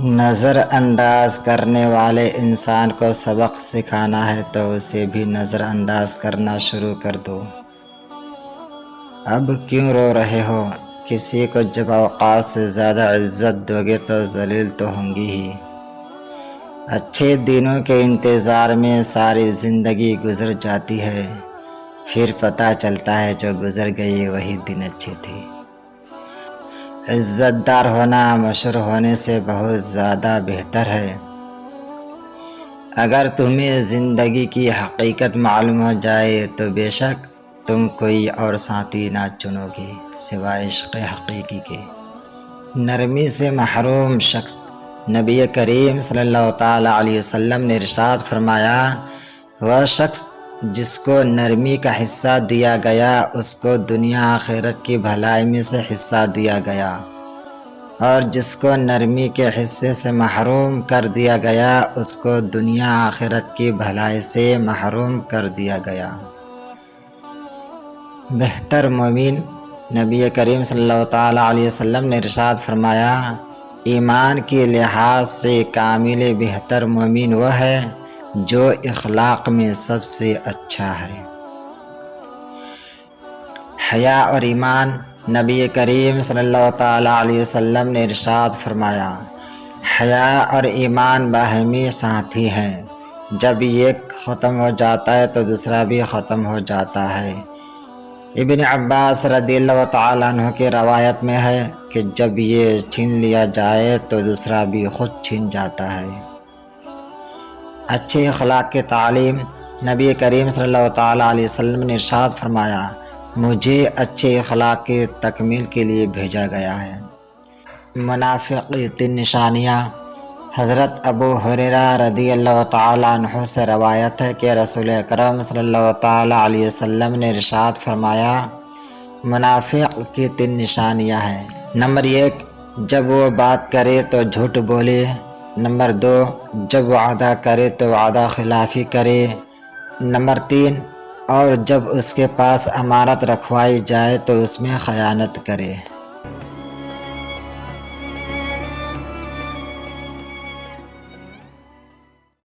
نظر انداز کرنے والے انسان کو سبق سکھانا ہے تو اسے بھی نظر انداز کرنا شروع کر دو۔ اب کیوں رو رہے ہو؟ کسی کو جب اوقات سے زیادہ عزت دو گے تو ذلیل تو ہوں گی ہی۔ اچھے دنوں کے انتظار میں ساری زندگی گزر جاتی ہے، پھر پتہ چلتا ہے جو گزر گئی وہی دن اچھے تھے۔ عزت دار ہونا مشہور ہونے سے بہت زیادہ بہتر ہے۔ اگر تمہیں زندگی کی حقیقت معلوم ہو جائے تو بے شک تم کوئی اور ساتھی نہ چنو گے سوائے عشق حقیقی کے۔ نرمی سے محروم شخص، نبی کریم صلی اللہ تعالیٰ علیہ وسلم نے ارشاد فرمایا، وہ شخص جس کو نرمی کا حصہ دیا گیا اس کو دنیا آخرت کی بھلائی میں سے حصہ دیا گیا، اور جس کو نرمی کے حصے سے محروم کر دیا گیا اس کو دنیا آخرت کی بھلائی سے محروم کر دیا گیا۔ بہتر مومن، نبی کریم صلی اللہ تعالیٰ علیہ وسلم نے ارشاد فرمایا، ایمان کے لحاظ سے کامل بہتر مومن وہ ہے جو اخلاق میں سب سے اچھا ہے۔ حیا اور ایمان، نبی کریم صلی اللہ تعالیٰ علیہ وسلم نے ارشاد فرمایا، حیا اور ایمان باہمی ساتھی ہیں، جب ایک ختم ہو جاتا ہے تو دوسرا بھی ختم ہو جاتا ہے۔ ابن عباس رضی اللہ تعالیٰ عنہ کی روایت میں ہے کہ جب یہ چھین لیا جائے تو دوسرا بھی خود چھین جاتا ہے۔ اچھے اخلاق کی تعلیم، نبی کریم صلی اللہ تعالیٰ علیہ وسلم نے ارشاد فرمایا، مجھے اچھے اخلاق کی تکمیل کے لیے بھیجا گیا ہے۔ منافق کی 3 نشانیاں۔ حضرت ابو ہریرہ رضی اللہ تعالیٰ عنہ سے روایت ہے کہ رسول اکرم صلی اللہ تعالیٰ علیہ وسلم نے ارشاد فرمایا، منافق کی 3 نشانیاں ہیں۔ نمبر 1، جب وہ بات کرے تو جھوٹ بولے۔ نمبر 2، جب وعدہ کرے تو وعدہ خلافی کرے۔ نمبر 3، اور جب اس کے پاس امانت رکھوائی جائے تو اس میں خیانت کرے۔